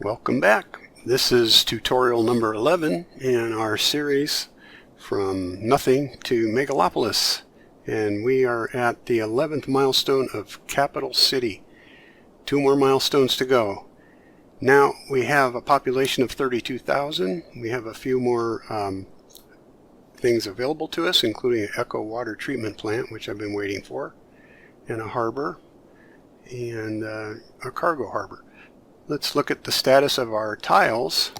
Welcome back. This is tutorial number 11 in our series from nothing to Megalopolis, and we are at the 11th milestone of Capital City. 2 more milestones to go. Now we have a population of 32,000. We have a few more things available to us, including an eco water treatment plant, which I've been waiting for, and a harbor, and a cargo harbor. Let's look at the status of our tiles.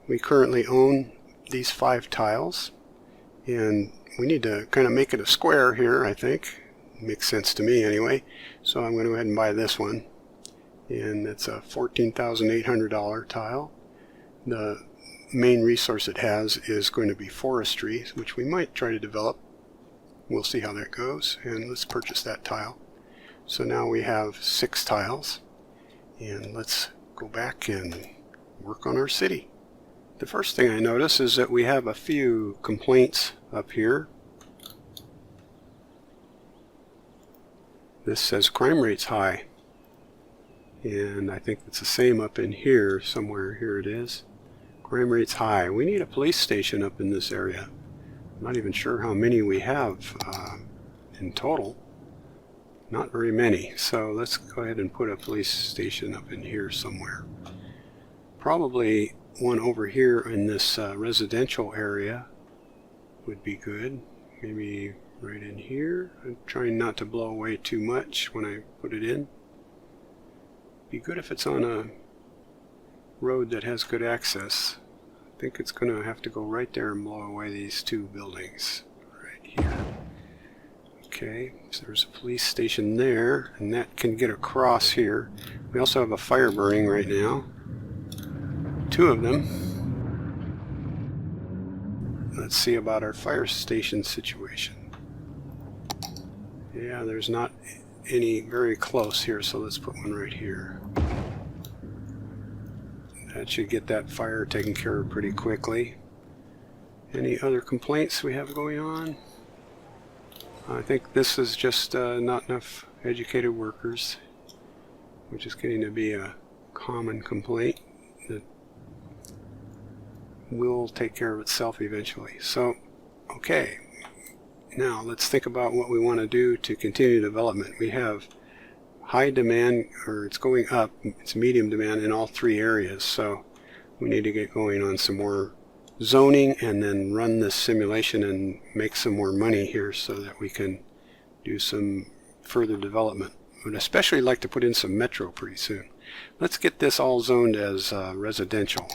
We currently own these 5 tiles, and we need to kind of make it a square here, I think. Makes sense to me anyway. So I'm going to go ahead and buy this one, and it's a $14,800 tile. The main resource it has is going to be forestry, which we might try to develop. We'll see how that goes, and let's purchase that tile. So now we have 6 tiles. And let's go back and work on our city. The first thing I notice is that we have a few complaints up here. This says crime rate's high, and I think it's the same up in here somewhere. Here it is. Crime rate's high. We need a police station up in this area. I'm not even sure how many we have in total. Not very many, so let's go ahead and put a police station up in here somewhere. Probably one over here in this residential area would be good. Maybe right in here. I'm trying not to blow away too much when I put it in. Be good if it's on a road that has good access. I think it's going to have to go right there and blow away these 2 buildings right here. Okay, so there's a police station there, and that can get across here. We also have a fire burning right now. 2 of them. Let's see about our fire station situation. Yeah, there's not any very close here, so let's put one right here. That should get that fire taken care of pretty quickly. Any other complaints we have going on? I think this is just not enough educated workers, which is getting to be a common complaint that will take care of itself eventually. So, okay, now let's think about what we want to do to continue development. We have high demand, or it's going up, it's medium demand in all 3 areas, so we need to get going on some more zoning and then run this simulation and make some more money here so that we can do some further development. Would especially like to put in some metro pretty soon. Let's get this all zoned as residential.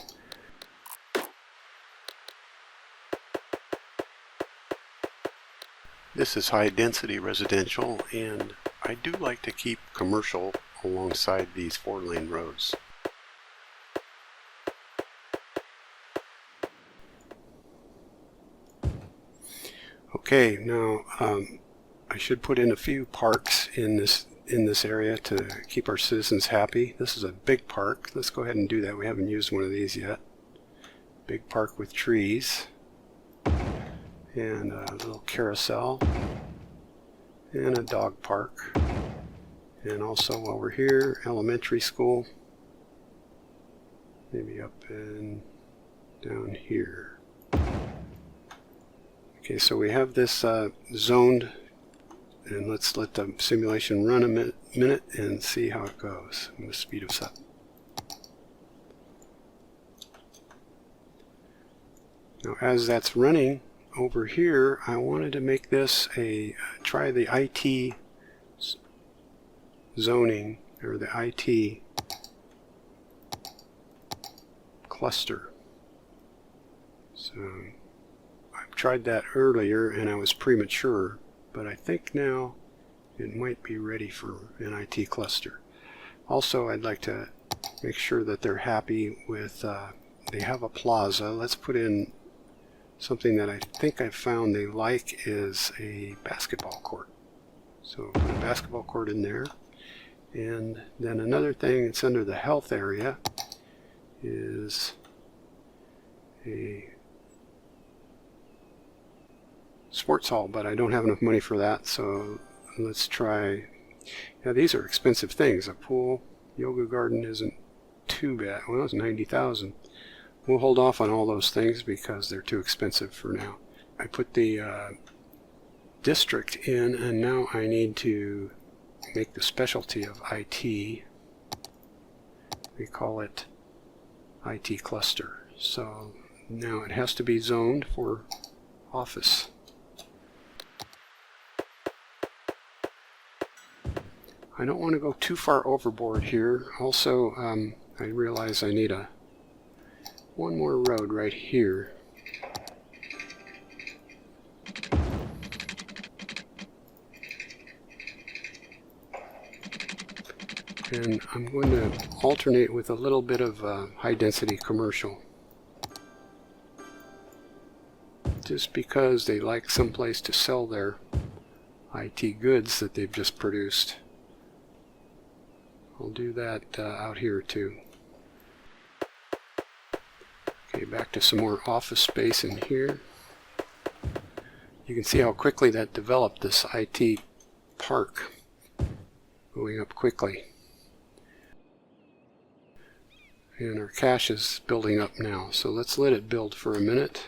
This is high density residential, and I do like to keep commercial alongside these 4-lane roads. Okay, now I should put in a few parks in this area to keep our citizens happy. This is a big park. Let's go ahead and do that. We haven't used one of these yet. Big park with trees and a little carousel and a dog park, and also over here elementary school, maybe up and down here. Okay, so we have this zoned, and let's let the simulation run a minute and see how it goes. I'm going to speed us up. Now as that's running over here, I wanted to make this try the IT zoning, or the IT cluster. So tried that earlier and I was premature, but I think now it might be ready for an IT cluster. Also, I'd like to make sure that they're happy with, they have a plaza. Let's put in something that I think I've found they like is a basketball court. So put a basketball court in there. And then another thing that's under the health area is a sports hall, but I don't have enough money for that, so let's try. Yeah, these are expensive things. A pool, yoga garden isn't too bad. Well, it's 90,000. We'll hold off on all those things because they're too expensive for now. I put the district in, and now I need to make the specialty of IT. We call it IT cluster. So now it has to be zoned for office. I don't want to go too far overboard here. Also, I realize I need one more road right here. And I'm going to alternate with a little bit of high-density commercial. Just because they like someplace to sell their IT goods that they've just produced. I'll do that out here too. Okay, back to some more office space in here. You can see how quickly that developed, this IT park. Going up quickly. And our cache is building up now, so let's let it build for a minute.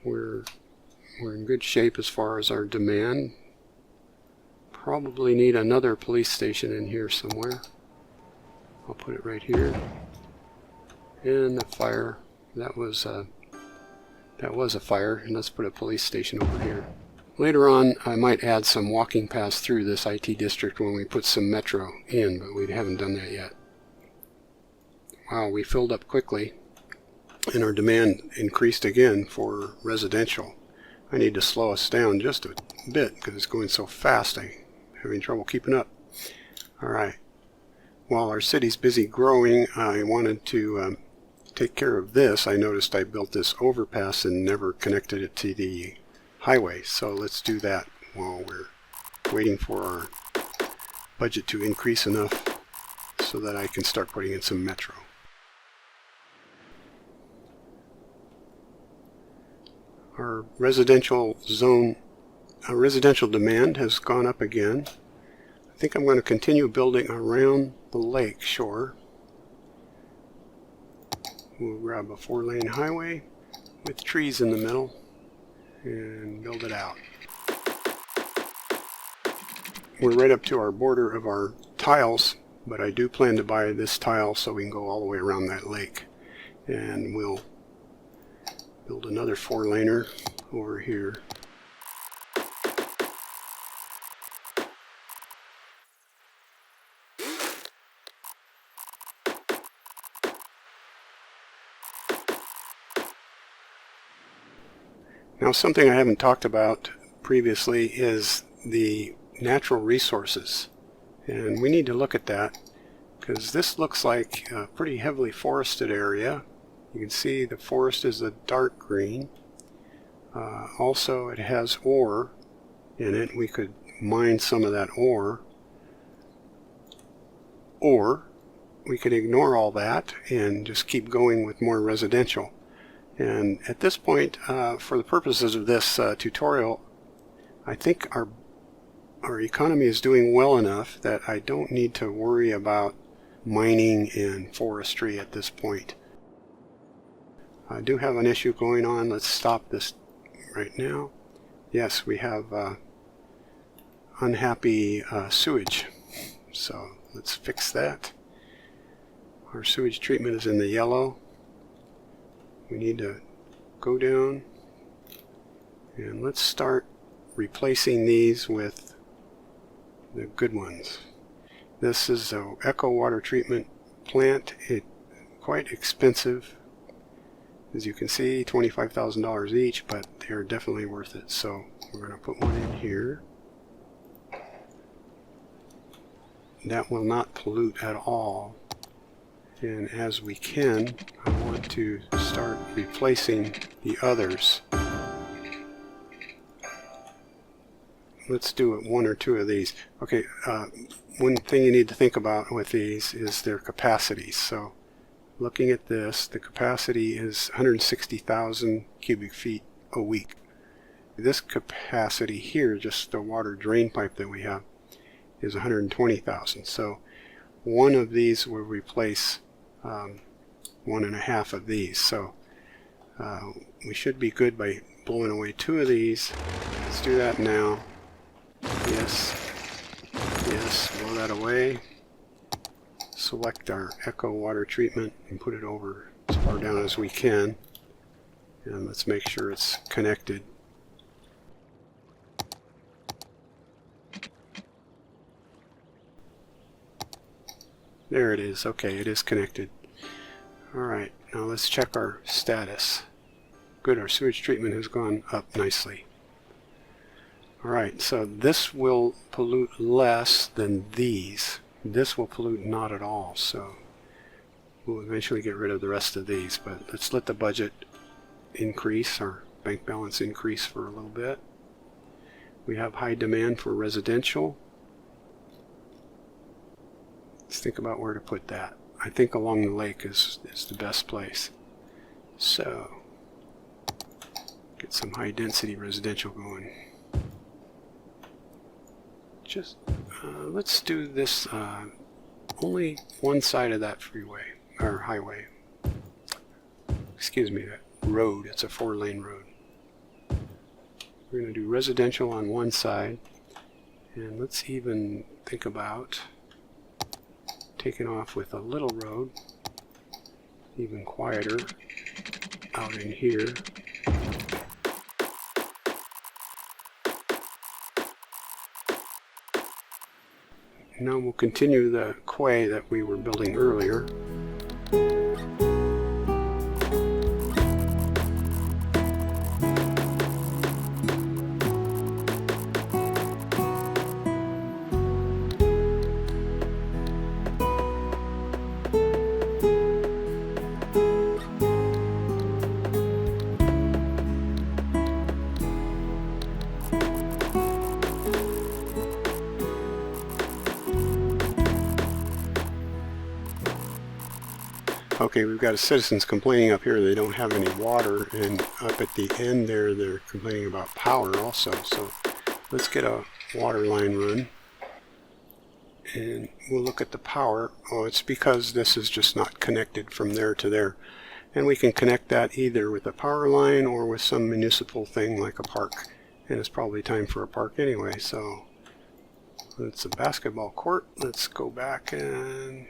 We're in good shape as far as our demand. Probably need another police station in here somewhere. I'll put it right here. And the fire, that was a fire, and let's put a police station over here. Later on, I might add some walking paths through this IT district when we put some metro in, but we haven't done that yet. Wow, we filled up quickly, and our demand increased again for residential. I need to slow us down just a bit because it's going so fast. I'm having trouble keeping up. Alright, while our city's busy growing, I wanted to take care of this. I noticed I built this overpass and never connected it to the highway, so let's do that while we're waiting for our budget to increase enough so that I can start putting in some metro. Our residential demand has gone up again. I think I'm going to continue building around the lake shore. We'll grab a 4-lane highway with trees in the middle and build it out. We're right up to our border of our tiles, but I do plan to buy this tile so we can go all the way around that lake. And we'll build another 4-laner over here. Now, something I haven't talked about previously is the natural resources, and we need to look at that because this looks like a pretty heavily forested area. You can see the forest is a dark green. Also, it has ore in it. We could mine some of that ore, or we could ignore all that and just keep going with more residential. And at this point, for the purposes of this tutorial, I think our economy is doing well enough that I don't need to worry about mining and forestry at this point. I do have an issue going on. Let's stop this right now. Yes, we have unhappy sewage, so let's fix that. Our sewage treatment is in the yellow. We need to go down and let's start replacing these with the good ones. This is an eco water treatment plant. It's quite expensive. As you can see, $25,000 each, but they're definitely worth it. So we're going to put one in here. That will not pollute at all. And as we can, I want to start replacing the others. Let's do it one or two of these. Okay, one thing you need to think about with these is their capacities. So looking at this, the capacity is 160,000 cubic feet a week. This capacity here, just the water drain pipe that we have, is 120,000. So one of these will replace 1.5 of these. So we should be good by blowing away 2 of these. Let's do that now. Yes. Yes, blow that away. Select our echo water treatment and put it over as far down as we can. And let's make sure it's connected. There it is. Okay, it is connected. Alright, now let's check our status. Good, our sewage treatment has gone up nicely. Alright, so this will pollute less than these. This will pollute not at all, so we'll eventually get rid of the rest of these, but let's let the budget increase, our bank balance increase for a little bit. We have high demand for residential. Let's think about where to put that. I think along the lake is the best place. So, get some high density residential going. Just, let's do this, only one side of that freeway, or highway. Excuse me, that road, it's a 4-lane road. We're going to do residential on one side, and let's even think about taking off with a little road, even quieter, out in here. Now we'll continue the quay that we were building earlier. Okay, we've got a citizens complaining up here they don't have any water, and up at the end there they're complaining about power also. So let's get a water line run and we'll look at the power. Oh, it's because this is just not connected from there to there, and we can connect that either with a power line or with some municipal thing like a park, and it's probably time for a park anyway. So it's a basketball court. Let's go back and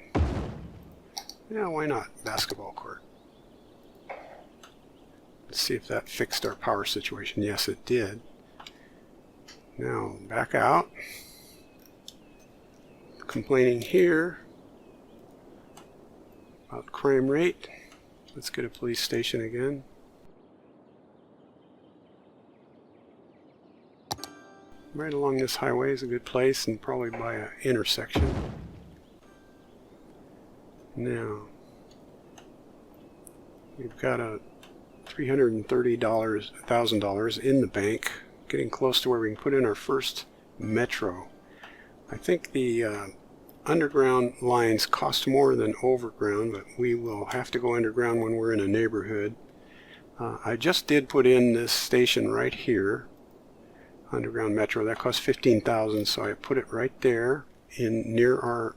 yeah, why not? Basketball court. Let's see if that fixed our power situation. Yes, it did. Now, back out. Complaining here about crime rate. Let's get a police station again. Right along this highway is a good place, and probably by an intersection. Now, we've got a $330,000 in the bank, getting close to where we can put in our first metro. I think the underground lines cost more than overground, but we will have to go underground when we're in a neighborhood. I just did put in this station right here, underground metro. That cost $15,000, so I put it right there in near our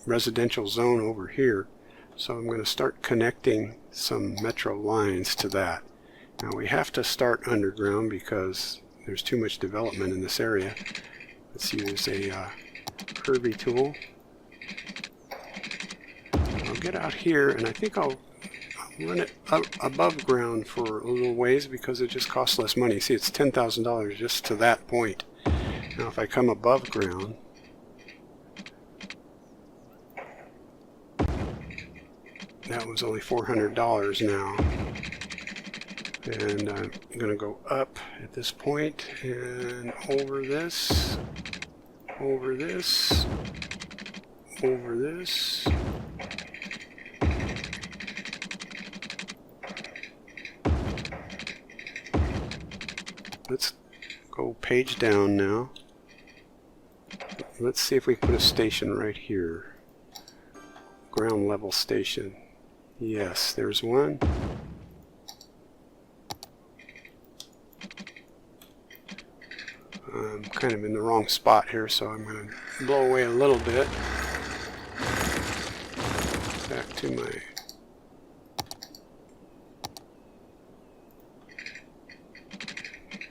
residential zone over here. So I'm going to start connecting some metro lines to that. Now we have to start underground because there's too much development in this area. Let's use a curvy tool. I'll get out here, and I think I'll run it up above ground for a little ways because it just costs less money. See, it's $10,000 just to that point. Now if I come above ground, that was only $400 now, and I'm going to go up at this point and over this, over this, over this. Let's go page down now. Let's see if we can put a station right here. Ground level station. Yes, there's one. I'm kind of in the wrong spot here, so I'm going to blow away a little bit. Back to my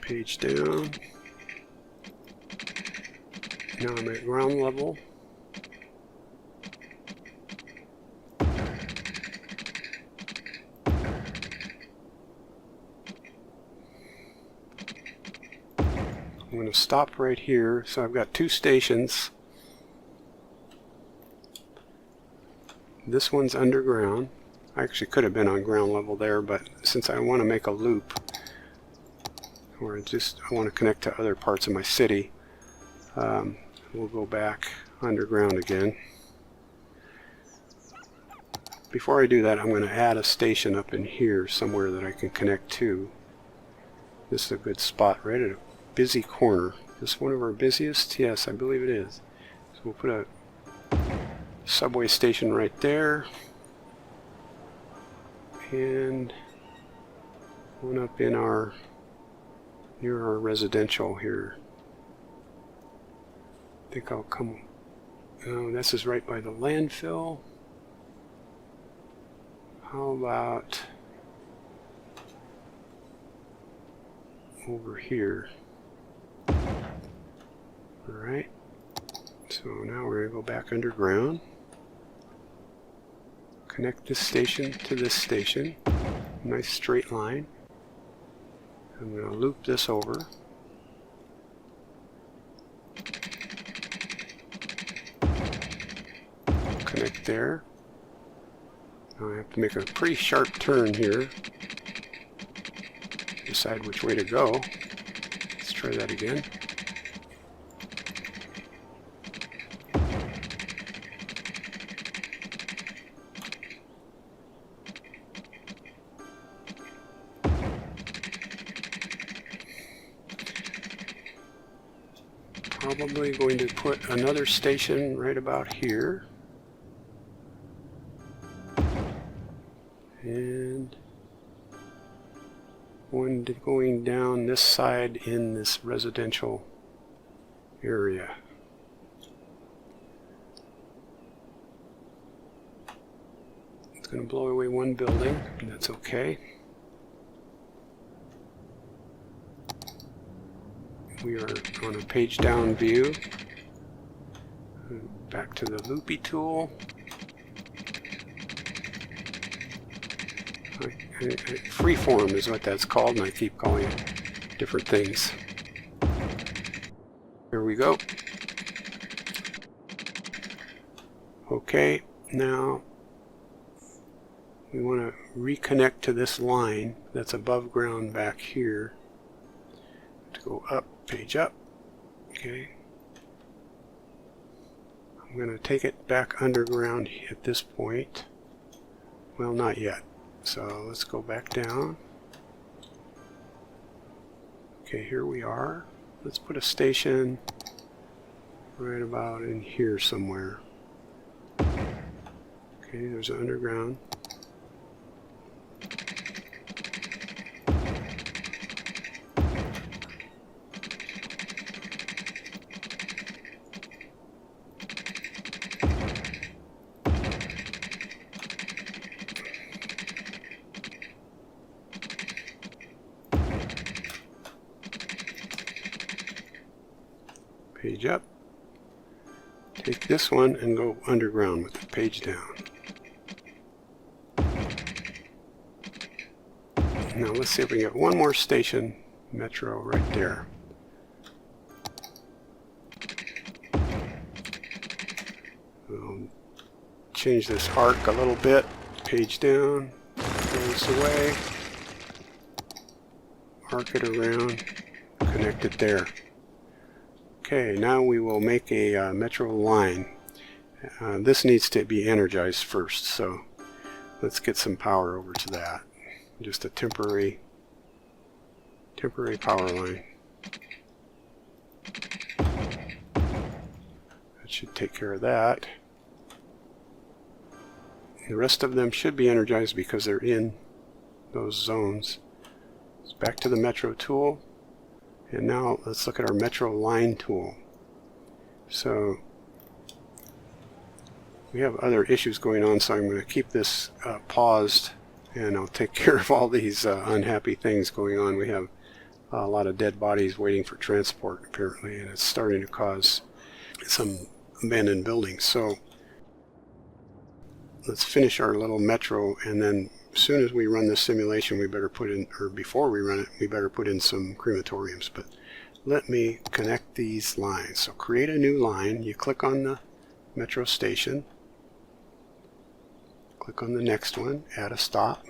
page down. Now I'm at ground level. I'm going to stop right here. So I've got two stations. This one's underground. I actually could have been on ground level there, but since I want to make a loop where I want to connect to other parts of my city, we'll go back underground again. Before I do that, I'm going to add a station up in here somewhere that I can connect to. This is a good spot right at a busy corner. Is this one of our busiest? Yes, I believe it is. So we'll put a subway station right there, and one up in near our residential here. I think I'll come. Oh, this is right by the landfill. How about over here? Alright, so now we're going to go back underground, connect this station to this station, nice straight line. I'm going to loop this over. Connect there. Now I have to make a pretty sharp turn here. Decide which way to go. Let's try that again. Probably going to put another station right about here. And one going down this side in this residential area. It's going to blow away one building, and that's okay. We are on a page down view. Back to the loopy tool. Freeform is what that's called, and I keep calling it different things. Here we go. Okay, now we want to reconnect to this line that's above ground back here. To go up, page up. Okay. I'm going to take it back underground at this point. Well, not yet. So let's go back down. Okay, here we are. Let's put a station right about in here somewhere. Okay, there's an underground. Page up. Take this one and go underground with the page down. Now let's see if we can get one more station, metro, right there. We'll change this arc a little bit. Page down, throw this away, arc it around, connect it there. Okay, now we will make a metro line. This needs to be energized first, so let's get some power over to that. Just a temporary power line. That should take care of that. The rest of them should be energized because they're in those zones. So back to the metro tool, And now let's look at our Metro line tool. So we have other issues going on, so I'm going to keep this paused, and I'll take care of all these unhappy things going on. We have a lot of dead bodies waiting for transport, apparently, and it's starting to cause some abandoned buildings. So let's finish our little metro, and then as soon as we run this simulation, we better put in, or before we run it, we better put in some crematoriums. But let me connect these lines. So create a new line. You click on the metro station, click on the next one, add a stop.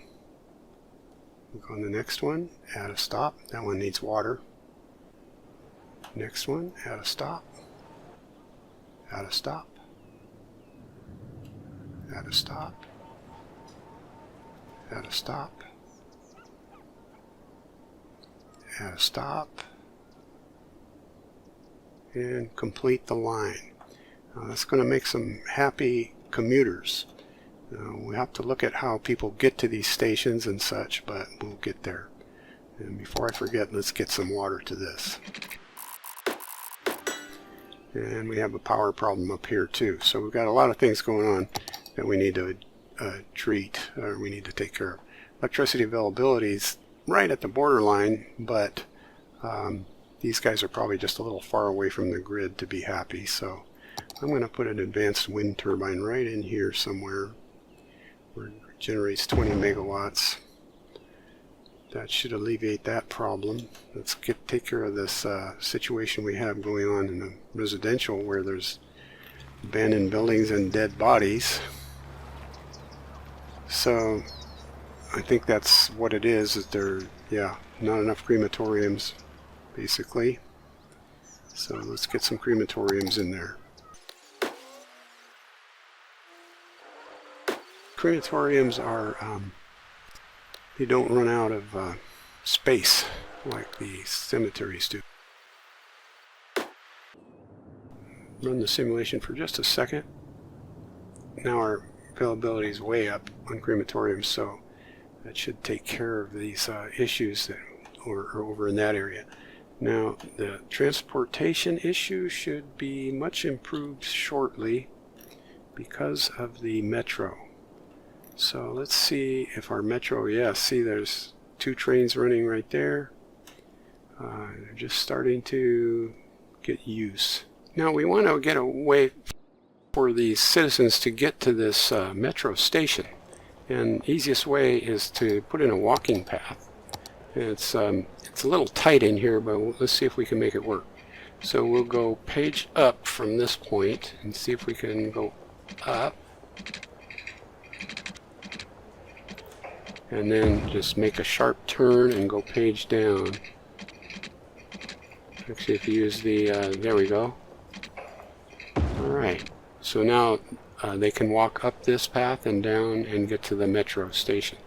Click on the next one, add a stop. That one needs water. Next one, add a stop. Add a stop. Add a stop. Add a stop. Add a stop. And complete the line. That's going to make some happy commuters. We have to look at how people get to these stations and such, but we'll get there. And before I forget, let's get some water to this. And we have a power problem up here too. So we've got a lot of things going on that we need to treat, or we need to take care of. Electricity availability is right at the borderline, but these guys are probably just a little far away from the grid to be happy. So I'm going to put an advanced wind turbine right in here somewhere, where it generates 20 megawatts. That should alleviate that problem. Let's take care of this situation we have going on in the residential, where there's abandoned buildings and dead bodies. So I think that's what it is there, yeah, not enough crematoriums, basically. So let's get some crematoriums in there. Crematoriums are, they don't run out of space like the cemeteries do. Run the simulation for just a second. Now our availability is way up on crematoriums, so that should take care of these issues that are over in that area. Now the transportation issue should be much improved shortly because of the metro. So let's see if our metro, yeah, see there's 2 trains running right there. They're just starting to get use. Now we want to get a way for the citizens to get to this metro station, and the easiest way is to put in a walking path. It's a little tight in here, but let's see if we can make it work. So we'll go page up from this point and see if we can go up, and then just make a sharp turn and go page down. Actually, if you use the there we go. Alright, so now they can walk up this path and down and get to the metro station.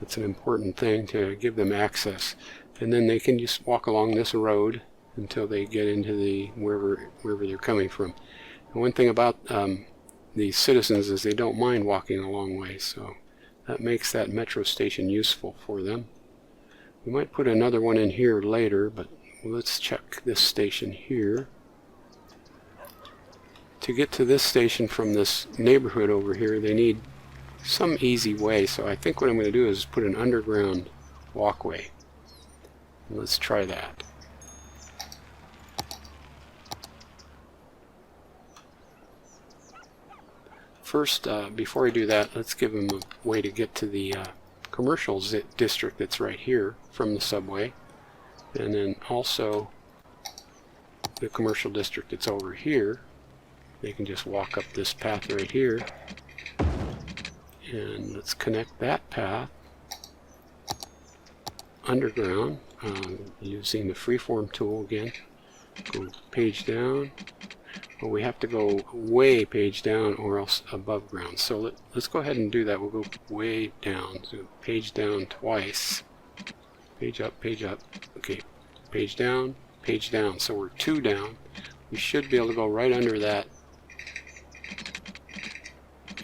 That's an important thing, to give them access. And then they can just walk along this road until they get into the wherever they're coming from. And one thing about the citizens is they don't mind walking a long way, so that makes that metro station useful for them. We might put another one in here later, but let's check this station here. To get to this station from this neighborhood over here, they need some easy way, so I think what I'm going to do is put an underground walkway. Let's try that. First, before I do that, let's give them a way to get to the commercial district that's right here from the subway, and then also the commercial district that's over here. They can just walk up this path right here, and let's connect that path underground using the freeform tool again. Go page down. Well, we have to go way page down or else above ground. So let's go ahead and do that. We'll go way down. So page down twice. Page up, page up. Okay, page down, page down. So we're 2 down. We should be able to go right under that.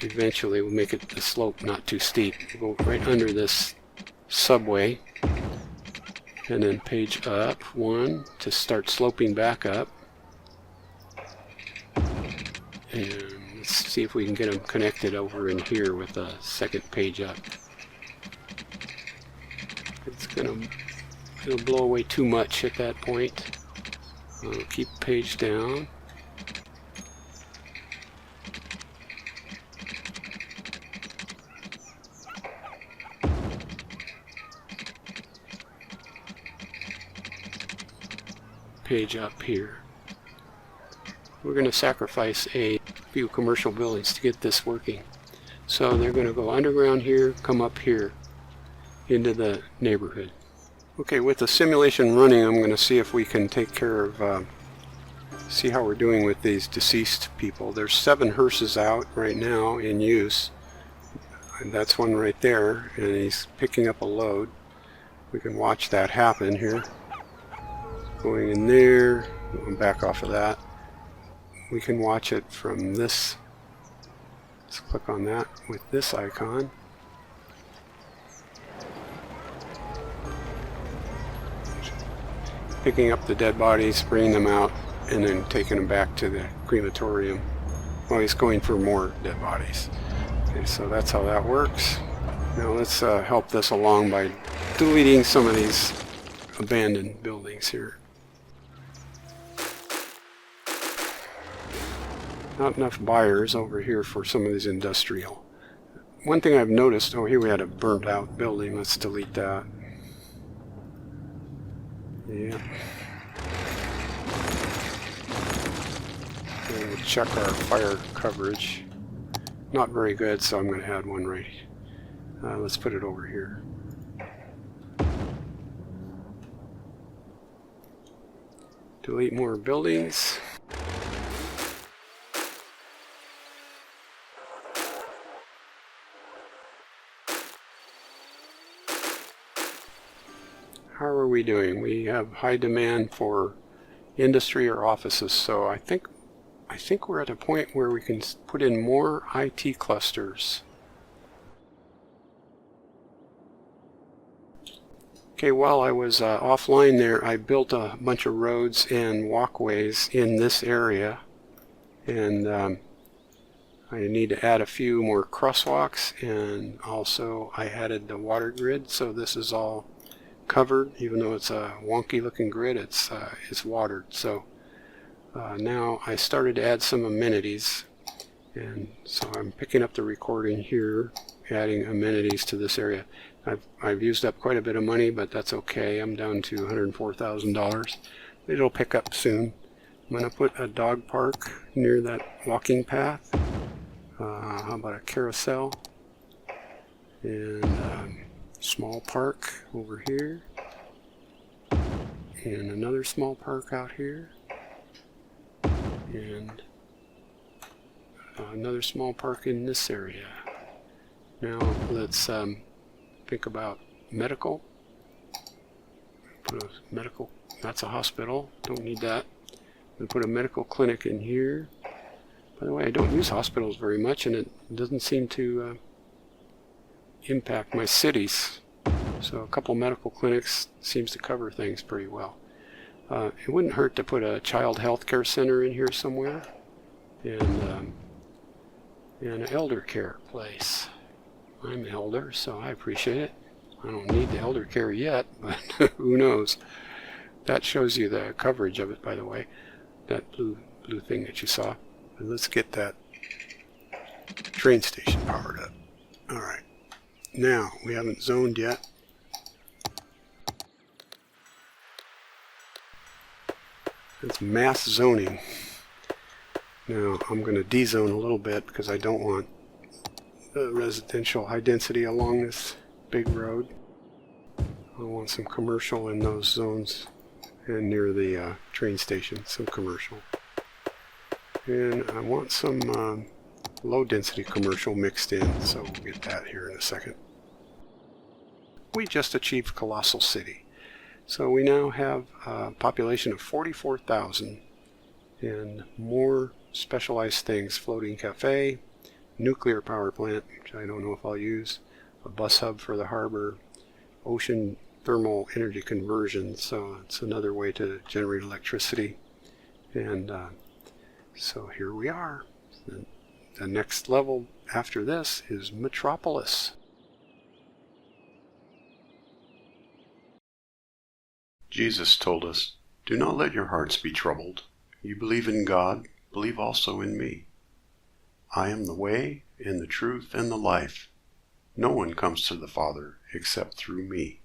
Eventually we'll make it the slope not too steep. We'll go right under this subway. and then page up one to start sloping back up. And let's see if we can get them connected over in here with a second page up. It'll blow away too much at that point. I'll keep page down. Page up here. We're going to sacrifice a few commercial buildings to get this working. So they're going to go underground here, come up here into the neighborhood. Okay, with the simulation running, I'm going to see if we can take care of, see how we're doing with these deceased people. There's 7 hearses out right now in use. And that's one right there, and he's picking up a load. We can watch that happen here. Going in there, we'll back off of that. We can watch it from this. Let's click on that with this icon. Picking up the dead bodies, bringing them out, and then taking them back to the crematorium. Well, he's going for more dead bodies. Okay, so that's how that works. Now let's help this along by deleting some of these abandoned buildings here. Not enough buyers over here for some of these industrial. One thing I've noticed, oh, here we had a burnt out building. Let's delete that. Yeah. And we'll check our fire coverage. Not very good, so I'm going to add one right. Let's put it over here. Delete more buildings. How are we doing? We have high demand for industry or offices, so I think we're at a point where we can put in more IT clusters. Okay, while I was offline there, I built a bunch of roads and walkways in this area, and I need to add a few more crosswalks, and also I added the water grid, so this is all covered. Even though it's a wonky looking grid, it's watered. So now I started to add some amenities, and so I'm picking up the recording here, adding amenities to this area. I've used up quite a bit of money, but that's okay. I'm down to $104,000. It'll pick up soon. I'm going to put a dog park near that walking path. How about a carousel? And small park over here. And another small park out here. And another small park in this area. Now let's think about medical. Put a medical, that's a hospital, don't need that. I'm going to put a medical clinic in here. By the way, I don't use hospitals very much, and it doesn't seem to impact my cities. So a couple medical clinics seems to cover things pretty well. It wouldn't hurt to put a child health care center in here somewhere, and an elder care place. I'm an elder, so I appreciate it. I don't need the elder care yet, but who knows. That shows you the coverage of it, by the way, that blue thing that you saw. And let's get that train station powered up. Alright, now we haven't zoned yet. It's mass zoning. Now I'm going to dezone a little bit because I don't want residential high density along this big road. I want some commercial in those zones and near the train station, some commercial. And I want some low density commercial mixed in, so we'll get that here in a second. We just achieved Colossal City. So we now have a population of 44,000 and more specialized things. Floating cafe, nuclear power plant, which I don't know if I'll use, a bus hub for the harbor, ocean thermal energy conversion, so it's another way to generate electricity. And so here we are. The next level after this is Metropolis. Jesus told us, "Do not let your hearts be troubled. You believe in God, believe also in me. I am the way, and the truth, and the life. No one comes to the Father except through me."